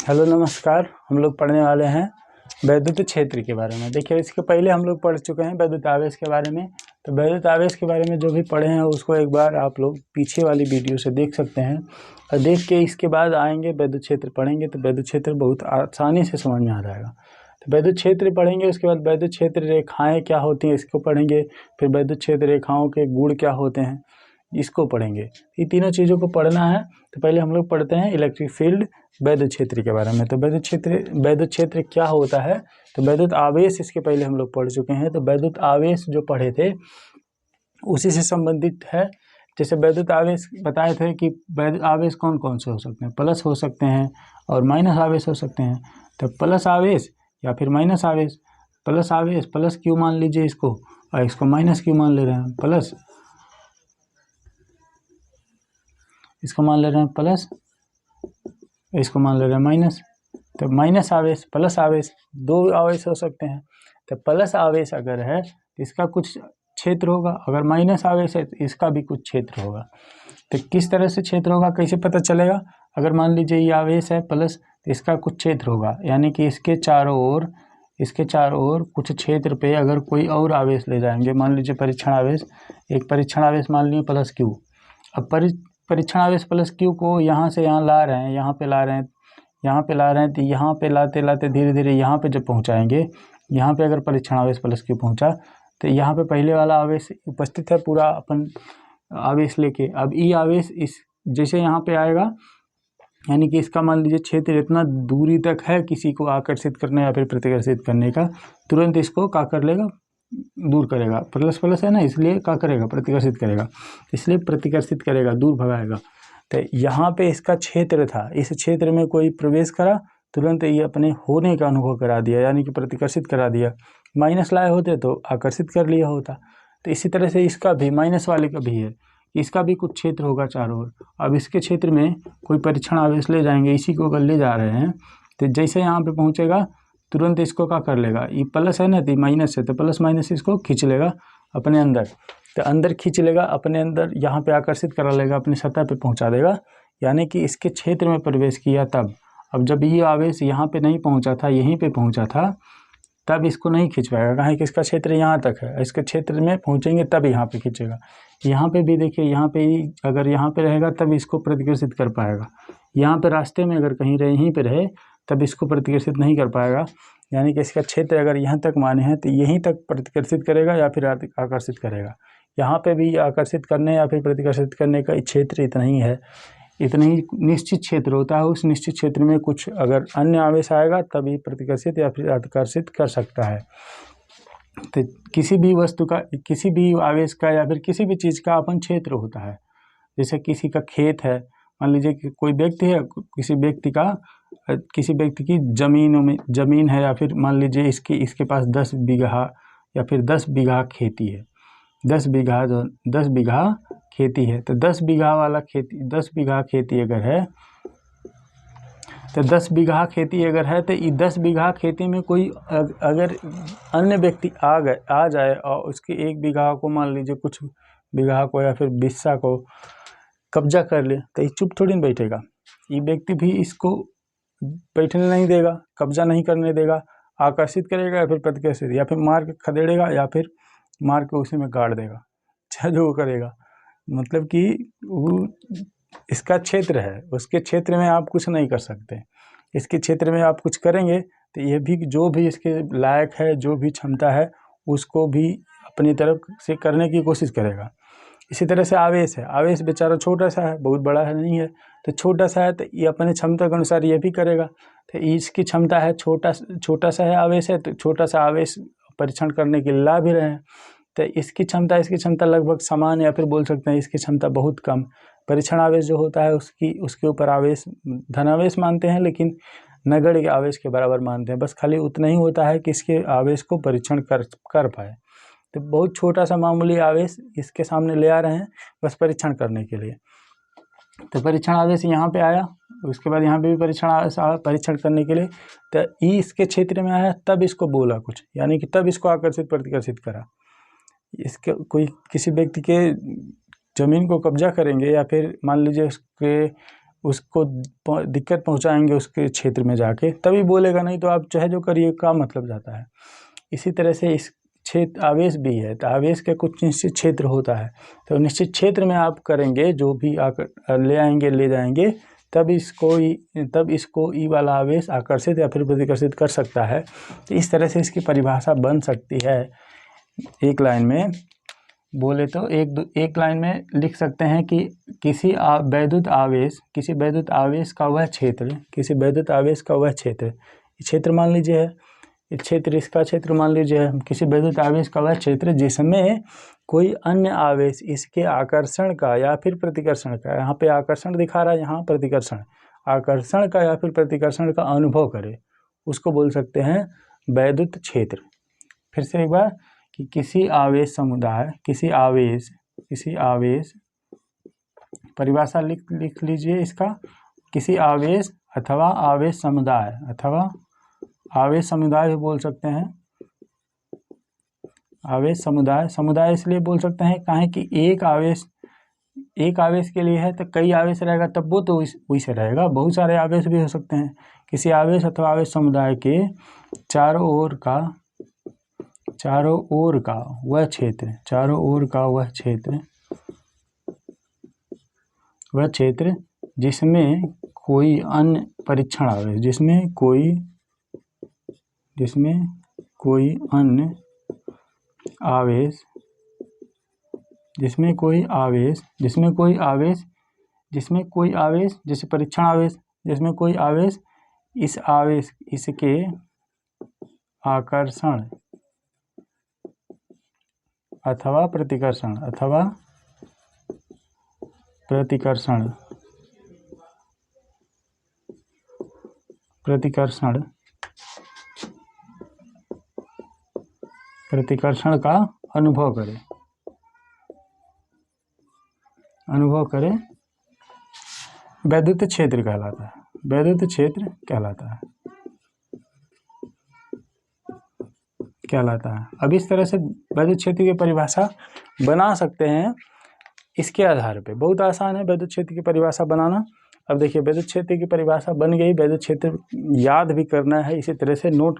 Hello नमस्कार। हम लोग पढ़ने वाले हैं वैद्युत क्षेत्र के बारे में। देखिए, इसके पहले हम लोग पढ़ चुके हैं वैद्युत आवेश के बारे में। तो वैद्युत आवेश के बारे में जो भी पढ़े हैं उसको एक बार आप लोग पीछे वाली वीडियो से देख सकते हैं और देख के इसके बाद आएंगे वैद्युत क्षेत्र पढ़ेंगे तो वैद्युत क्षेत्र बहुत आसानी से समझ में आ जाएगा। तो वैद्युत क्षेत्र पढ़ेंगे, उसके बाद वैद्युत क्षेत्र रेखाएँ क्या होती हैं इसको पढ़ेंगे, फिर वैद्युत क्षेत्र रेखाओं के गुण क्या होते हैं इसको पढ़ेंगे। ये तीनों चीज़ों को पढ़ना है। तो पहले हम लोग पढ़ते हैं इलेक्ट्रिक फील्ड वैद्युत क्षेत्र के बारे में। तो वैद्युत क्षेत्र क्या होता है, तो वैद्युत आवेश इसके पहले हम लोग पढ़ चुके हैं। तो वैद्युत आवेश जो पढ़े थे उसी से संबंधित है। जैसे वैद्युत आवेश बताए थे कि वैद्युत आवेश कौन कौन से हो सकते हैं, प्लस हो सकते हैं और माइनस आवेश हो सकते हैं। तो प्लस आवेश या फिर माइनस आवेश। प्लस आवेश, प्लस क्यों मान लीजिए इसको, और इसको माइनस क्यों मान ले रहे हैं, प्लस इसको मान ले रहे हैं प्लस, इसको मान ले रहे हैं माइनस। तो माइनस आवेश, प्लस आवेश, दो आवेश हो सकते हैं। तो प्लस आवेश अगर है तो इसका कुछ क्षेत्र होगा, अगर माइनस आवेश है तो इसका भी कुछ क्षेत्र होगा। तो किस तरह से क्षेत्र होगा, कैसे पता चलेगा? अगर मान लीजिए ये आवेश है प्लस, तो इसका कुछ क्षेत्र होगा, यानी कि इसके चारों ओर कुछ क्षेत्र पे अगर कोई और आवेश ले जाएंगे, मान लीजिए परीक्षण आवेश, एक परीक्षण आवेश मान लिए प्लस क्यू। अब परीक्षण आवेश प्लस क्यू को यहाँ से यहाँ ला रहे हैं, यहाँ पे ला रहे हैं, तो यहाँ पे लाते लाते धीरे धीरे यहाँ पे जब पहुँचाएंगे, यहाँ पे अगर परीक्षण आवेश प्लस क्यू पहुँचा तो यहाँ पे पहले वाला आवेश उपस्थित है पूरा अपन आवेश लेके। अब ये आवेश इस जैसे यहाँ पे आएगा, यानी कि इसका मान लीजिए क्षेत्र इतना दूरी तक है किसी को आकर्षित करने या फिर प्रतिकर्षित करने का, तुरंत इसको क्या कर लेगा, दूर करेगा। प्लस प्लस है ना, इसलिए क्या करेगा, प्रतिकर्षित करेगा, इसलिए प्रतिकर्षित करेगा, दूर भगाएगा। तो यहाँ पे इसका क्षेत्र था, इस क्षेत्र में कोई प्रवेश करा, तुरंत ये अपने होने का अनुभव करा दिया, यानी कि प्रतिकर्षित करा दिया। माइनस लाए होते तो आकर्षित कर लिया होता। तो इसी तरह से इसका भी, माइनस वाले का भी है, इसका भी कुछ क्षेत्र होगा चारों ओर। अब इसके क्षेत्र में कोई परीक्षण आवेश ले जाएंगे, इसी को अगर ले जा रहे हैं तो जैसे यहाँ पे पहुँचेगा तुरंत इसको क्या कर लेगा, ये प्लस है ना तो माइनस है, तो प्लस माइनस इसको खींच लेगा अपने अंदर। तो अंदर खींच लेगा अपने अंदर, यहाँ पे आकर्षित करा लेगा, अपनी सतह पे पहुँचा देगा, यानी कि इसके क्षेत्र में प्रवेश किया तब। अब जब ये आवेश यहाँ पे नहीं पहुँचा था, यहीं पे पहुँचा था, तब इसको नहीं खींच पाएगा, कहाँ कि इसका क्षेत्र यहाँ तक है, इसके क्षेत्र में पहुँचेंगे तब यहाँ पे खींचेगा। यहाँ पे भी देखिए, यहाँ पे अगर यहाँ पे रहेगा तब इसको प्रतिकर्षित कर पाएगा, यहाँ पे रास्ते में अगर कहीं रहे, यहीं पे रहे तब इसको प्रतिकर्षित नहीं कर पाएगा। यानी कि इसका क्षेत्र अगर यहाँ तक माने हैं तो यहीं तक प्रतिकर्षित करेगा या फिर आकर्षित करेगा। यहाँ पे भी आकर्षित करने या फिर प्रतिकर्षित करने का क्षेत्र इतना ही है, इतना ही निश्चित क्षेत्र होता है। उस निश्चित क्षेत्र में कुछ अगर अन्य आवेश आएगा तभी प्रतिकर्षित या फिर आकर्षित कर सकता है। तो किसी भी वस्तु का, किसी भी आवेश का या फिर किसी भी चीज़ का अपन क्षेत्र होता है। जैसे किसी का खेत है, मान लीजिए कि कोई व्यक्ति है, किसी व्यक्ति की ज़मीन है, या फिर मान लीजिए इसके पास 10 बीघा या फिर 10 बीघा खेती है, 10 बीघा खेती है। तो 10 बीघा खेती अगर है, तो 10 बीघा खेती अगर है तो 10 बीघा खेती में कोई अगर अन्य व्यक्ति आ जाए और उसके 1 बीघा को, मान लीजिए कुछ बीघा को या फिर बिस्सा को कब्जा कर ले, तो ये चुप थोड़ी नहीं बैठेगा। ये व्यक्ति भी इसको बैठने नहीं देगा, कब्जा नहीं करने देगा, आकर्षित करेगा या फिर प्रतिकर्षित, या फिर मार के खदेड़ेगा या फिर मार के उसी में गाड़ देगा, चाहे जो करेगा। मतलब कि वो इसका क्षेत्र है, उसके क्षेत्र में आप कुछ नहीं कर सकते। इसके क्षेत्र में आप कुछ करेंगे तो ये भी जो भी इसके लायक है, जो भी क्षमता है, उसको भी अपनी तरफ से करने की कोशिश करेगा। इसी तरह से आवेश है, आवेश बेचारा छोटा सा है, बहुत बड़ा है नहीं है, तो छोटा सा है तो ये अपने क्षमता के अनुसार ये भी करेगा। तो इसकी क्षमता है, छोटा सा है आवेश है, तो छोटा सा आवेश परीक्षण करने के लिए ला भी रहे हैं। तो इसकी क्षमता लगभग समान, या फिर बोल सकते हैं इसकी क्षमता बहुत कम। परीक्षण आवेश जो होता है उसके ऊपर आवेश धनावेश मानते हैं, लेकिन नगण्य के आवेश के बराबर मानते हैं। बस खाली उतना ही होता है कि इसके आवेश को परीक्षण कर पाए। तो बहुत छोटा सा मामूली आवेश इसके सामने ले आ रहे हैं बस परीक्षण करने के लिए। तो परीक्षण आवेश यहाँ पे आया, उसके बाद यहाँ पे भी परीक्षण आवेश आया परीक्षण करने के लिए। तो ई इसके क्षेत्र में आया, तब इसको बोला कुछ, यानी कि तब इसको आकर्षित प्रतिकर्षित करा। इसके किसी व्यक्ति के ज़मीन को कब्जा करेंगे, या फिर मान लीजिए उसके उसको दिक्कत पहुंचाएंगे उसके क्षेत्र में जाके, तभी बोलेगा, नहीं तो आप चाहे जो करिए का मतलब जाता है। इसी तरह से इस क्षेत्र आवेश भी है, तो आवेश का कुछ निश्चित क्षेत्र होता है, तो निश्चित क्षेत्र में आप करेंगे जो भी आकर ले आएंगे ले जाएंगे, तब इसको ई वाला आवेश आकर्षित या फिर प्रतिकर्षित कर सकता है। तो इस तरह से इसकी परिभाषा बन सकती है। एक लाइन में बोले तो एक लाइन में लिख सकते हैं कि किसी वैद्युत आवेश का वह क्षेत्र, किसी वैद्युत आवेश का वह क्षेत्र मान लीजिए है, क्षेत्र इसका क्षेत्र मान लीजिए है, किसी वैद्युत आवेश का वह क्षेत्र जिसमें कोई अन्य आवेश इसके आकर्षण का या फिर प्रतिकर्षण का, यहाँ पे आकर्षण दिखा रहा है, यहाँ प्रतिकर्षण, आकर्षण का या फिर प्रतिकर्षण का अनुभव करे, उसको बोल सकते हैं वैद्युत क्षेत्र। फिर से एक बार कि किसी आवेश समुदाय, किसी आवेश परिभाषा लिख लीजिए इसका, किसी आवेश अथवा आवेश समुदाय भी बोल सकते हैं। आवेश समुदाय इसलिए बोल सकते हैं काहे कि एक आवेश के लिए है तो कई आवेश रहेगा, तब वो तो वैसे रहेगा, बहुत सारे आवेश भी हो सकते हैं। किसी आवेश अथवा आवेश समुदाय के चारों ओर का वह क्षेत्र जिसमें कोई अन्य परीक्षण आवेश, जिसमें कोई आवेश जैसे परीक्षण आवेश, जिसमें कोई आवेश इसके आकर्षण अथवा प्रतिकर्षण का अनुभव करे, वैद्युत क्षेत्र कहलाता है। अब इस तरह से वैद्युत क्षेत्र की परिभाषा बना सकते हैं। इसके आधार पे बहुत आसान है वैद्युत क्षेत्र की परिभाषा बनाना। अब देखिए वैद्युत क्षेत्र की परिभाषा बन गई, वैद्युत क्षेत्र याद भी करना है, इसी तरह से नोट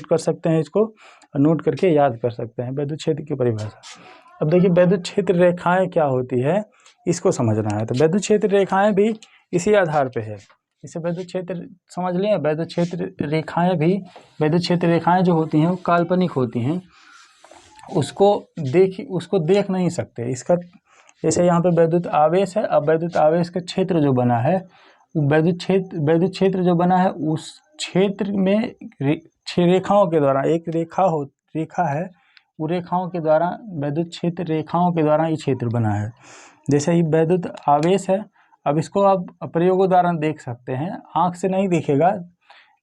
कर सकते हैं इसको, और नोट करके याद कर सकते हैं वैद्युत क्षेत्र की परिभाषा। अब देखिए वैद्युत क्षेत्र रेखाएं क्या होती है, इसको समझना है। तो वैद्युत क्षेत्र रेखाएं भी इसी आधार पे है। इसे वैद्युत क्षेत्र समझ लें, वैद्युत क्षेत्र रेखाएं जो होती हैं वो काल्पनिक होती हैं, उसको देख नहीं सकते। इसका जैसे यहाँ पे वैद्युत आवेश है, अब वैद्युत आवेश का क्षेत्र जो बना है, वैद्युत क्षेत्र जो बना है उस क्षेत्र में रेखाओं के द्वारा, एक रेखा है, वो रेखाओं के द्वारा, वैद्युत क्षेत्र रेखाओं के द्वारा ये क्षेत्र बना है। जैसे ये वैद्युत आवेश है, अब इसको आप प्रयोगों द्वारा देख सकते हैं, आँख से नहीं दिखेगा,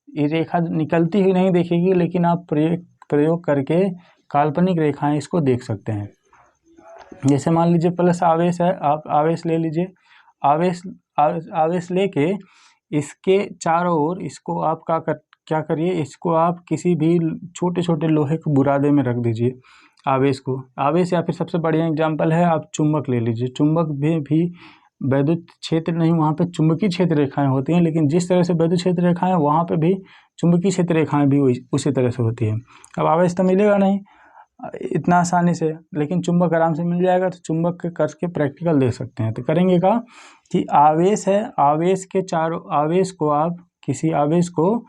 ये रेखा निकलती हुई नहीं दिखेगी, लेकिन आप प्रयोग करके काल्पनिक रेखाएं इसको देख सकते हैं। जैसे मान लीजिए प्लस आवेश है, आप आवेश ले लीजिए, आवेश लेके इसके चारों ओर इसको आप क्या करिए, इसको आप किसी भी छोटे लोहे के बुरादे में रख दीजिए आवेश या फिर सबसे बढ़िया एग्जांपल है आप चुंबक ले लीजिए। चुंबक भी वैद्युत क्षेत्र नहीं, वहाँ पे चुंबकीय क्षेत्र रेखाएं होती हैं, लेकिन जिस तरह से वैद्युत क्षेत्र रेखाएं वहाँ पे भी चुंबकीय क्षेत्र रेखाएं भी उसी तरह से होती है। अब आवेश तो मिलेगा नहीं इतना आसानी से, लेकिन चुंबक आराम से मिल जाएगा, तो चुंबक के करके प्रैक्टिकल देख सकते हैं। तो करेंगे क्या कि आवेश है, आवेश के चारों आवेश को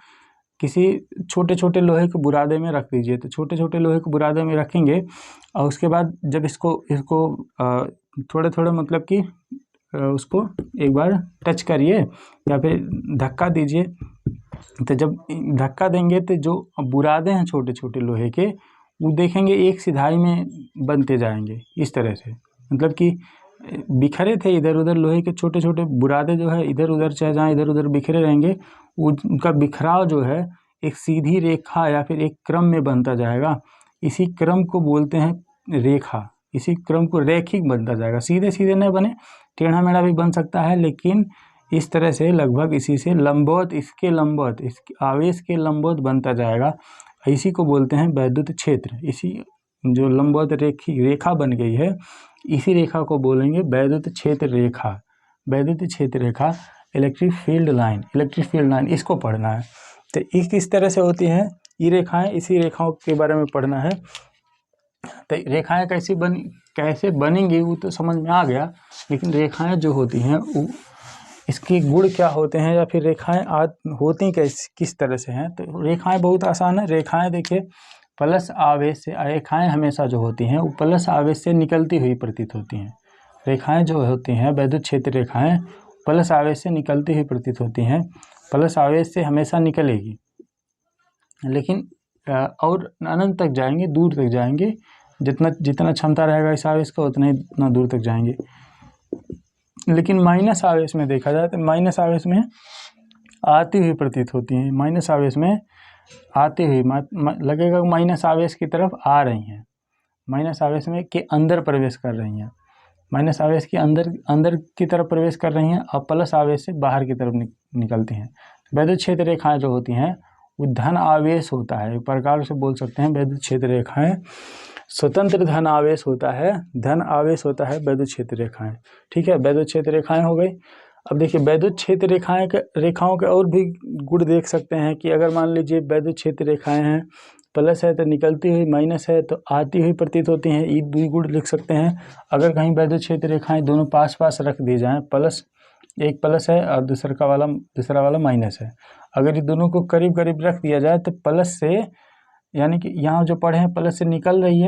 किसी छोटे लोहे के बुरादे में रख दीजिए। तो छोटे लोहे के बुरादे में रखेंगे, और उसके बाद जब इसको थोड़े मतलब कि उसको एक बार टच करिए या फिर धक्का दीजिए। तो जब धक्का देंगे तो जो बुरादे हैं छोटे लोहे के, वो देखेंगे एक सिधाई में बनते जाएंगे इस तरह से, मतलब कि बिखरे थे इधर उधर लोहे के छोटे बुरादे जो है इधर उधर चाहे जहाँ इधर उधर बिखरे रहेंगे, उनका बिखराव जो है एक सीधी रेखा या फिर एक क्रम में बनता जाएगा। इसी क्रम को बोलते हैं रेखा, इसी क्रम को रैखिक बनता जाएगा। सीधे न बने, टेढ़ा मेढ़ा भी बन सकता है, लेकिन इस तरह से लगभग इसी से लंबवत, इसके आवेश के लंबवत बनता जाएगा। इसी को बोलते हैं वैद्युत क्षेत्र। इसी जो लंबवत रेखा बन गई है, इसी रेखा को बोलेंगे वैद्युत क्षेत्र रेखा। वैद्युत क्षेत्र रेखा इलेक्ट्रिक फील्ड लाइन इसको पढ़ना है। तो ये किस तरह से होती हैं ये रेखाएं, इसी रेखाओं के बारे में पढ़ना है। तो रेखाएं कैसे बनेंगी वो तो समझ में आ गया, लेकिन रेखाएं जो होती हैं वो इसके गुण क्या होते हैं या फिर रेखाएं होती किस तरह से हैं। तो रेखाएं बहुत आसान है। रेखाएं देखिए प्लस आवेश से, रेखाएं हमेशा जो होती हैं वो प्लस आवेश से निकलती हुई प्रतीत होती हैं। रेखाएं जो होती हैं वैद्युत क्षेत्र रेखाएं प्लस आवेश से निकलती हुई प्रतीत होती हैं। प्लस आवेश से हमेशा निकलेगी, लेकिन और अनंत तक जाएंगे, दूर तक जाएंगे। जितना क्षमता रहेगा इस आवेश का उतना दूर तक जाएंगे। लेकिन माइनस आवेश में देखा जाए तो माइनस आवेश में आती हुई प्रतीत होती हैं। माइनस आवेश में आती हुई लगेगा माइनस आवेश की तरफ आ रही हैं, माइनस आवेश में के अंदर प्रवेश कर रही हैं, माइनस आवेश के अंदर की तरफ प्रवेश कर रही हैं और प्लस आवेश से बाहर की तरफ निकलती हैं। वैद्युत क्षेत्र रेखाएं जो होती हैं वो धन आवेश होता है, एक प्रकार से बोल सकते हैं वैद्युत क्षेत्र रेखाएं स्वतंत्र धन आवेश होता है, धन आवेश होता है वैद्युत क्षेत्र रेखाएं। ठीक है, वैद्युत क्षेत्र रेखाएं हो गई। अब देखिए वैद्युत क्षेत्र रेखाओं के और भी गुण देख सकते हैं कि अगर मान लीजिए वैद्युत क्षेत्र रेखाएं हैं, प्लस है तो निकलती हुई, माइनस है तो आती हुई प्रतीत होती हैं, ये दो गुण लिख सकते हैं। अगर कहीं वैद्युत क्षेत्र रेखाएं दोनों पास पास रख दी जाएं, एक प्लस है और दूसरा वाला माइनस है, अगर ये दोनों को करीब करीब रख दिया जाए तो प्लस से, यानी कि यहाँ जो पढ़े हैं प्लस से निकल रही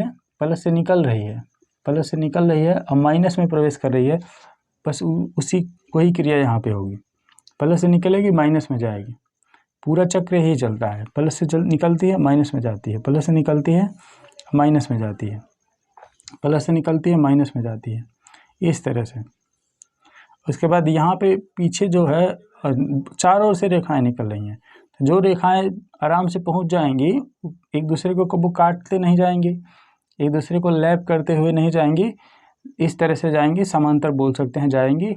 है और माइनस में प्रवेश कर रही है, बस वही क्रिया यहाँ पे होगी। प्लस से निकलेगी माइनस में जाएगी, पूरा चक्र यही चलता है। प्लस से निकलती है माइनस में जाती है, प्लस से निकलती है माइनस में जाती है, प्लस से निकलती है माइनस में जाती है, इस तरह से। उसके बाद यहाँ पे पीछे जो है चारों ओर से रेखाएं निकल रही हैं, जो रेखाएं आराम से पहुँच जाएंगी, एक दूसरे को कभी काटते नहीं जाएंगी, एक दूसरे को लैप करते हुए नहीं जाएंगी, इस तरह से जाएंगी, समांतर बोल सकते हैं जाएंगी।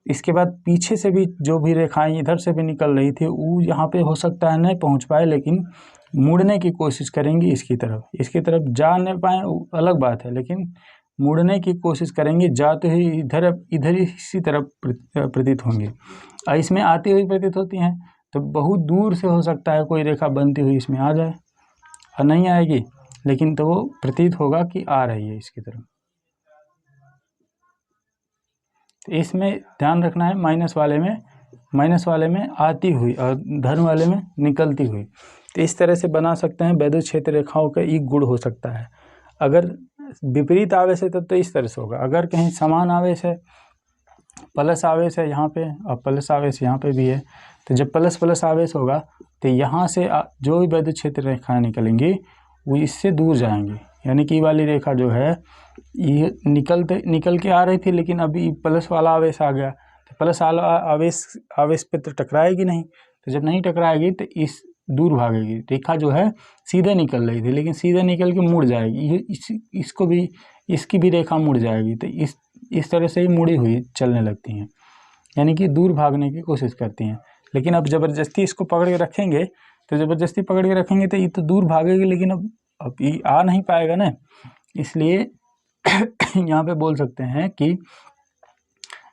इसके बाद पीछे से भी जो भी रेखाएं इधर से भी निकल रही थी वो यहाँ पे हो सकता है नहीं पहुँच पाए, लेकिन मुड़ने की कोशिश करेंगी इसकी तरफ जा नहीं पाए अलग बात है, लेकिन मुड़ने की कोशिश करेंगे, जाते हुए इधर इसी तरफ प्रतीत होंगे। और इसमें आती हुई प्रतीत होती हैं, तो बहुत दूर से हो सकता है कोई रेखा बनती हुई इसमें आ जाए और नहीं आएगी, लेकिन तो वो प्रतीत होगा कि आ रही है इसकी तरफ। तो इसमें ध्यान रखना है माइनस वाले में आती हुई और धन वाले में निकलती हुई। तो इस तरह से बना सकते हैं वैद्युत क्षेत्र रेखाओं का एक गुण हो सकता है। अगर विपरीत आवेश है तब तो इस तरह से होगा। अगर कहीं समान आवेश है, प्लस आवेश है यहाँ पे और प्लस आवेश यहाँ पे भी है, तो जब प्लस प्लस आवेश होगा तो यहाँ से जो भी वैद्युत क्षेत्र रेखाएं निकलेंगी वो इससे दूर जाएंगी। यानी कि ये वाली रेखा जो है ये निकल के आ रही थी, लेकिन अभी प्लस वाला आवेश आ गया, तो प्लस वाला आवेश पे तो टकराएगी नहीं, तो जब नहीं टकराएगी तो इस दूर भागेगी। रेखा जो है सीधे निकल रही थी, लेकिन सीधे निकल के मुड़ जाएगी, इसकी भी रेखा मुड़ जाएगी। तो इस तरह से ही मुड़ी हुई चलने लगती हैं, यानी कि दूर भागने की कोशिश करती हैं। लेकिन अब ज़बरदस्ती इसको पकड़ के रखेंगे तो ये तो दूर भागेगी, लेकिन अब ये आ नहीं पाएगा ना, इसलिए यहाँ पे बोल सकते हैं कि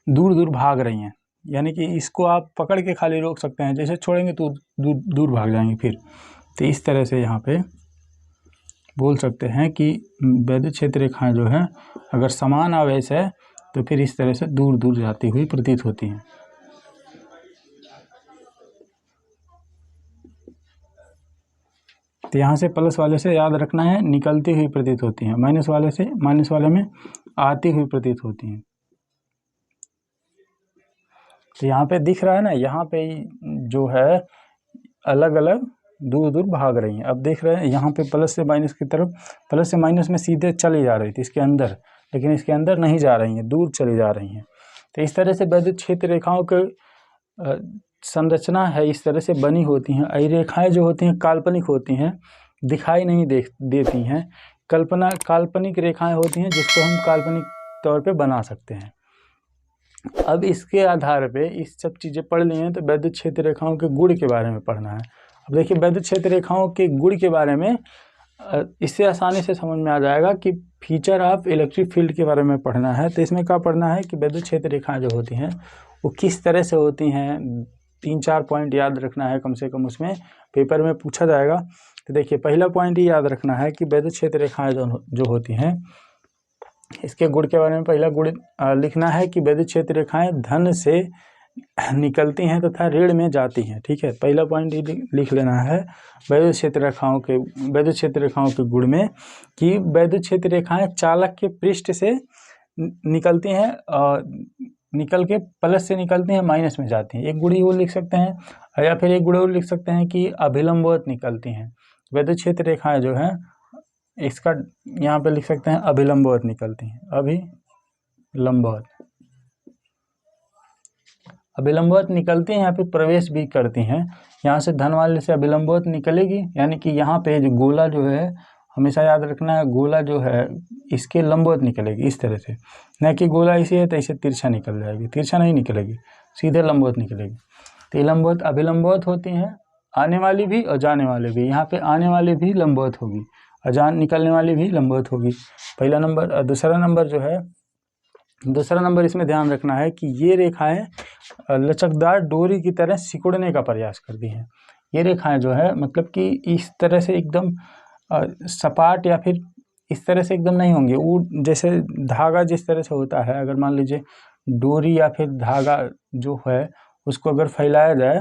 दूर दूर भाग रही हैं। यानी कि इसको आप पकड़ के खाली रोक सकते हैं, जैसे छोड़ेंगे तो दूर भाग जाएंगे फिर। तो इस तरह से यहाँ पे बोल सकते हैं कि वैद्युत क्षेत्र रेखाएं जो है अगर समान आवेश है तो फिर इस तरह से दूर दूर जाती हुई प्रतीत होती हैं। तो यहाँ से प्लस वाले से याद रखना है निकलती हुई प्रतीत होती हैं, माइनस वाले में आती हुई प्रतीत होती हैं। तो यहाँ पे दिख रहा है ना, यहाँ पे जो है अलग अलग दूर दूर भाग रही हैं। अब देख रहे हैं यहाँ पे प्लस से माइनस की तरफ, प्लस से माइनस में सीधे चली जा रही थी इसके अंदर, लेकिन इसके अंदर नहीं जा रही हैं, दूर चली जा रही हैं। तो इस तरह से वैद्युत क्षेत्र रेखाओं की संरचना है, इस तरह से बनी होती हैं। ये रेखाएं जो होती हैं काल्पनिक होती हैं, दिखाई नहीं देती हैं, काल्पनिक रेखाएं होती हैं जिसको हम काल्पनिक तौर पे बना सकते हैं। अब इसके आधार पे इस सब चीज़ें पढ़ ली हैं, तो वैद्युत क्षेत्र रेखाओं के गुण के बारे में पढ़ना है। अब देखिए वैद्युत क्षेत्र रेखाओं के गुण के बारे में इससे आसानी से समझ में आ जाएगा कि फीचर ऑफ इलेक्ट्रिक फील्ड के बारे में पढ़ना है। तो इसमें क्या पढ़ना है कि विद्युत क्षेत्र रेखाएं जो होती हैं वो किस तरह से होती हैं, 3-4 पॉइंट याद रखना है कम से कम, उसमें पेपर में पूछा जाएगा। तो देखिए पहला पॉइंट ही याद रखना है कि विद्युत क्षेत्र रेखाएं जो होती हैं, इसके गुण के बारे में पहला गुण लिखना है कि विद्युत क्षेत्र रेखाएं धन से निकलती हैं तथा ऋण में जाती हैं। ठीक है, पहला पॉइंट लिख लेना है विद्युत क्षेत्र रेखाओं के गुण में कि विद्युत क्षेत्र रेखाएं चालक के पृष्ठ से निकलती हैं और निकल के प्लस से निकलती हैं माइनस में जाती हैं। एक गुण वो लिख सकते हैं, या फिर एक गुण वो लिख सकते हैं कि अभिलंबवत निकलती हैं। विद्युत क्षेत्र रेखाएं जो है इसका यहाँ पे लिख सकते हैं अभिलंबवत निकलती हैं। अभिलंबवत निकलती हैं, यहाँ पे प्रवेश भी करती हैं। यहाँ से धन वाले से अभिलंबवत निकलेगी, यानी कि यहाँ पे जो गोला जो है, हमेशा याद रखना है, गोला जो है इसके लंबवत निकलेगी इस तरह से, न कि गोला इसे है तो इसे तिरछा निकल जाएगी, तिरछा नहीं निकलेगी, सीधे लंबवत निकलेगी। तो लंबवत अभिलंबवत होती हैं, आने वाली भी और जाने वाले भी। यहाँ पे आने वाली भी लंबवत होगी और निकलने वाली भी लंबवत होगी, पहला नंबर। और दूसरा नंबर इसमें ध्यान रखना है कि ये रेखाएं लचकदार डोरी की तरह सिकुड़ने का प्रयास करती हैं। ये रेखाएं जो है मतलब कि इस तरह से एकदम सपाट या फिर इस तरह से एकदम नहीं होंगे। वो जैसे धागा जिस तरह से होता है, अगर मान लीजिए डोरी या फिर धागा जो है उसको अगर फैलाया जाए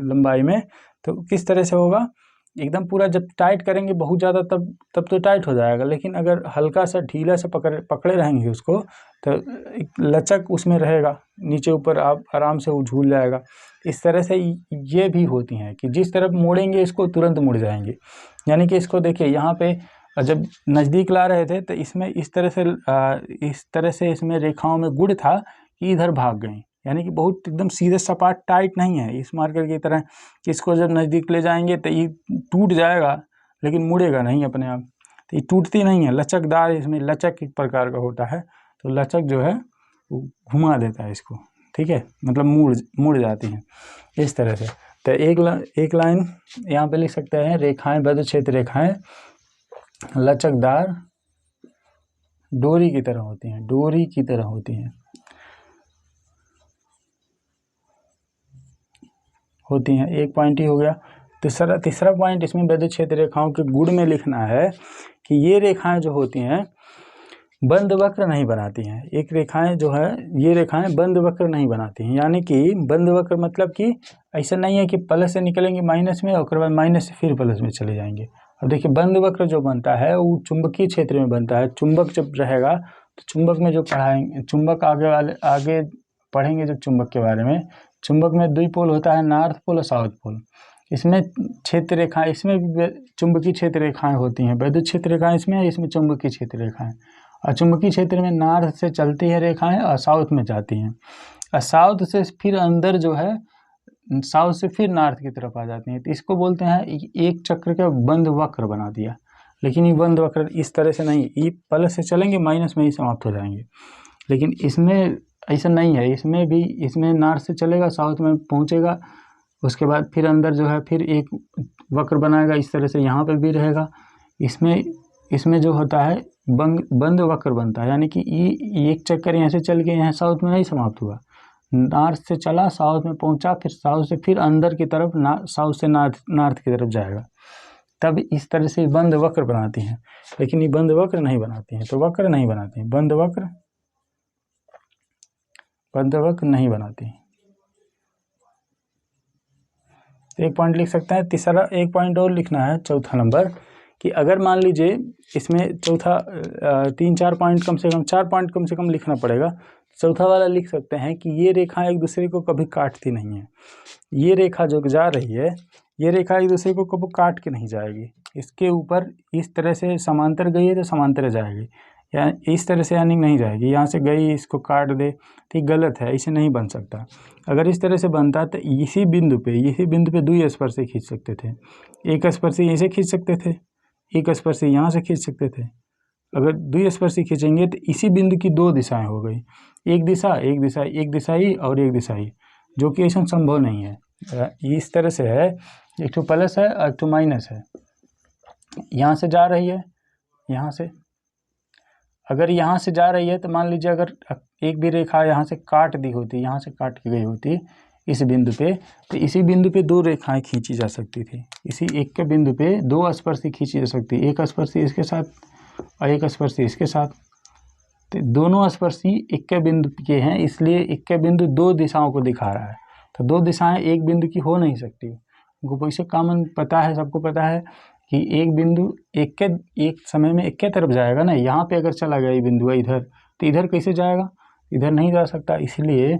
लंबाई में, तो किस तरह से होगा, एकदम पूरा जब टाइट करेंगे बहुत ज़्यादा तब तो टाइट हो जाएगा, लेकिन अगर हल्का सा ढीला से पकड़े रहेंगे उसको तो एक लचक उसमें रहेगा, नीचे ऊपर आप आराम से वो झूल जाएगा। इस तरह से ये भी होती हैं कि जिस तरफ मोड़ेंगे इसको तुरंत मुड़ जाएंगे। यानी कि इसको देखिए, यहाँ पे जब नज़दीक ला रहे थे तो इसमें इस तरह से इसमें रेखाओं में गुण था कि इधर भाग गई, यानी कि बहुत एकदम सीधे सपाट टाइट नहीं है इस मार्कर की तरह। इसको जब नज़दीक ले जाएंगे तो ये टूट जाएगा, लेकिन मुड़ेगा नहीं अपने आप, तो ये टूटती नहीं है, लचकदार, इसमें लचक एक प्रकार का होता है। तो लचक जो है वो घुमा देता है इसको, ठीक है, मतलब मुड़ जाती हैं इस तरह से। तो एक लाइन यहाँ पे लिख सकते हैं, रेखाएं विद्युत क्षेत्र रेखाएं लचकदार डोरी की तरह होती हैं, डोरी की तरह होती हैं एक पॉइंट ही हो गया। तीसरा पॉइंट इसमें विद्युत क्षेत्र रेखाओं के गुण में लिखना है कि ये रेखाएं जो होती हैं बंद वक्र नहीं बनाती हैं। एक रेखाएं जो है, ये रेखाएं बंद वक्र नहीं बनाती हैं, यानी कि बंद वक्र मतलब कि ऐसा नहीं है कि प्लस से निकलेंगे माइनस में और उसके बाद माइनस से फिर प्लस में चले जाएंगे। अब देखिए बंद वक्र जो बनता है वो चुंबकीय क्षेत्र में बनता है। चुंबक जब रहेगा तो चुंबक में जो पढ़ाएंगे, चुंबक आगे पढ़ेंगे जब चुंबक के बारे में, चुंबक में द्विपोल होता है, नॉर्थ पोल और साउथ पोल। इसमें क्षेत्र रेखाएं, इसमें भी चुंबकीय क्षेत्र रेखाएं होती हैं। विद्युत क्षेत्र रेखाएं इसमें चुंबकीय क्षेत्र रेखाएं, और चुंबकीय क्षेत्र में नॉर्थ से चलती है रेखाएं और साउथ में जाती हैं, और साउथ से फिर अंदर जो है, साउथ से फिर नॉर्थ की तरफ आ जाती हैं। तो इसको बोलते हैं एक चक्र का बंद वक्र बना दिया। लेकिन ये बंद वक्र इस तरह से नहीं, ये प्लस से चलेंगे माइनस में ही समाप्त हो जाएंगे, लेकिन इसमें ऐसा नहीं है। इसमें नॉर्थ से चलेगा, साउथ में पहुंचेगा, उसके बाद फिर अंदर जो है फिर एक वक्र बनाएगा, इस तरह से यहाँ पे भी रहेगा। इसमें जो होता है बंद वक्र बनता है, यानी कि ये एक चक्कर यहाँ से चल के यहाँ साउथ में नहीं समाप्त हुआ, नॉर्थ से चला, साउथ में पहुंचा, फिर साउथ से फिर अंदर की तरफ, साउथ से नॉर्थ की तरफ जाएगा, तब इस तरह से बंद वक्र बनाती हैं। लेकिन ये बंद वक्र नहीं बनाती हैं, तो वक्र नहीं बनाती हैं, बंद वक्र नहीं बनाती। एक पॉइंट लिख सकते हैं। तीसरा एक पॉइंट और लिखना है, चौथा नंबर, कि अगर मान लीजिए इसमें चौथा 3-4 पॉइंट कम से कम, 4 पॉइंट कम से कम लिखना पड़ेगा। चौथा वाला लिख सकते हैं कि ये रेखा एक दूसरे को कभी काटती नहीं है। ये रेखा जो जा रही है, ये रेखा एक दूसरे को कभी काट के नहीं जाएगी। इसके ऊपर इस तरह से समांतर गई है तो समांतर जाएगी, या इस तरह से यानी नहीं जाएगी। यहाँ से गई, इसको काट दे, ठीक, गलत है, इसे नहीं बन सकता। अगर इस तरह से बनता तो इसी बिंदु पे दुई स्पर्शी खींच सकते थे। एक स्पर्शी ऐसे खींच सकते थे, एक स्पर्शी यहाँ से खींच सकते थे। अगर दुई स्पर्शी खींचेंगे तो इसी बिंदु की 2 दिशाएं हो गई, एक दिशाई और एक दिशाई, जो कि ऐसा संभव नहीं है। इस तरह से है, एक तो प्लस है और एक तो माइनस है, यहाँ से जा रही है, यहाँ से अगर यहाँ से जा रही है तो मान लीजिए अगर एक भी रेखा यहाँ से काट दी होती, यहाँ से काट के गई होती इस बिंदु पे, तो इसी बिंदु पे दो रेखाएं खींची जा सकती थी। इसी एक के बिंदु पे दो स्पर्शी खींची जा सकती, एक स्पर्शी इसके साथ और एक स्पर्शी इसके साथ। तो दोनों स्पर्शी एक के बिंदु के हैं, इसलिए एक के बिंदु दो दिशाओं को दिखा रहा है। तो दो दिशाएं एक बिंदु की हो नहीं सकती। उनको वैसे कॉमन पता है, सबको पता है कि एक बिंदु एक समय में एक के तरफ जाएगा ना। यहाँ पे अगर चला गया ये बिंदु है इधर, तो इधर कैसे जाएगा, इधर नहीं जा सकता। इसलिए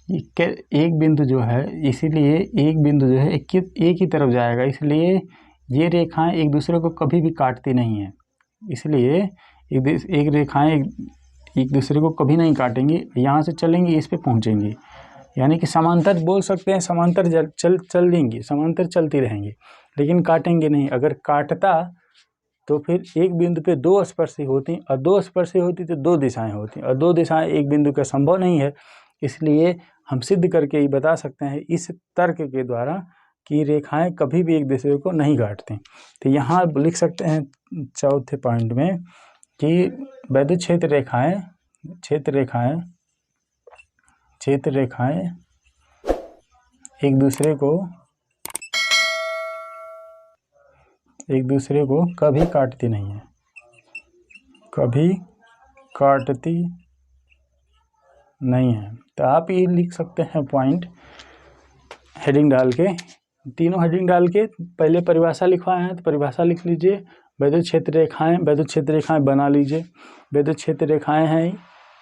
एक बिंदु जो है, इसीलिए एक बिंदु जो है एक ही तरफ जाएगा। इसलिए ये रेखाएं एक दूसरे को कभी भी काटती नहीं है। इसलिए एक रेखाएं एक दूसरे को कभी नहीं काटेंगी, यहाँ से चलेंगी इस पे पहुँचेंगी, यानी कि समांतर बोल सकते हैं। समांतर चल देंगी, समांतर चलती रहेंगी, लेकिन काटेंगे नहीं। अगर काटता तो फिर एक बिंदु पे दो स्पर्शी होती, और दो स्पर्शी होती तो दो दिशाएं होती, और दो दिशाएं एक बिंदु का संभव नहीं है। इसलिए हम सिद्ध करके ही बता सकते हैं इस तर्क के द्वारा कि रेखाएं कभी भी एक दूसरे को नहीं काटती। तो यहाँ लिख सकते हैं चौथे पॉइंट में कि वैद्युत क्षेत्र रेखाएं एक दूसरे को कभी काटती नहीं है, कभी काटती नहीं है। तो आप ये लिख सकते हैं पॉइंट हेडिंग डाल के, तीनों हेडिंग डाल के। पहले परिभाषा लिखवाए हैं तो परिभाषा लिख लीजिए। वैद्युत क्षेत्र रेखाएं बना लीजिए। वैद्युत क्षेत्र रेखाएं हैं,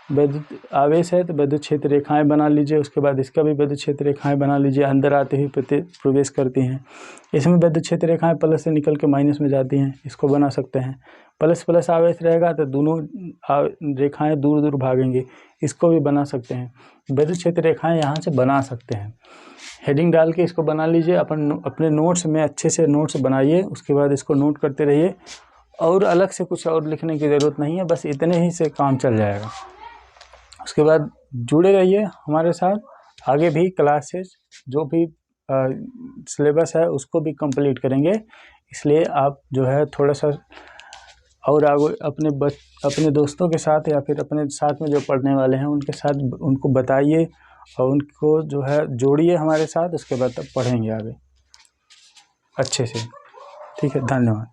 वैद्युत आवेश है तो वैद्युत क्षेत्र रेखाएं बना लीजिए। उसके बाद इसका भी वैद्युत क्षेत्र रेखाएं बना लीजिए, अंदर आते ही प्रवेश करती हैं। इसमें वैद्युत क्षेत्र रेखाएं प्लस से निकल के माइनस में जाती हैं, इसको बना सकते हैं। प्लस प्लस आवेश रहेगा तो दोनों रेखाएं दूर दूर भागेंगी, इसको भी बना सकते हैं। वैद्युत क्षेत्र रेखाएं यहाँ से बना सकते हैं। हेडिंग डाल के इसको बना लीजिए। अपने नोट्स में अच्छे से नोट्स बनाइए, उसके बाद इसको नोट करते रहिए, और अलग से कुछ और लिखने की ज़रूरत नहीं है, बस इतने ही से काम चल जाएगा। उसके बाद जुड़े रहिए हमारे साथ, आगे भी क्लासेस जो भी सिलेबस है उसको भी कंप्लीट करेंगे। इसलिए आप जो है थोड़ा सा और आगे अपने दोस्तों के साथ या फिर अपने साथ में जो पढ़ने वाले हैं उनके साथ उनको बताइए और उनको जो है जोड़िए हमारे साथ। उसके बाद तब पढ़ेंगे आगे अच्छे से। ठीक है, धन्यवाद।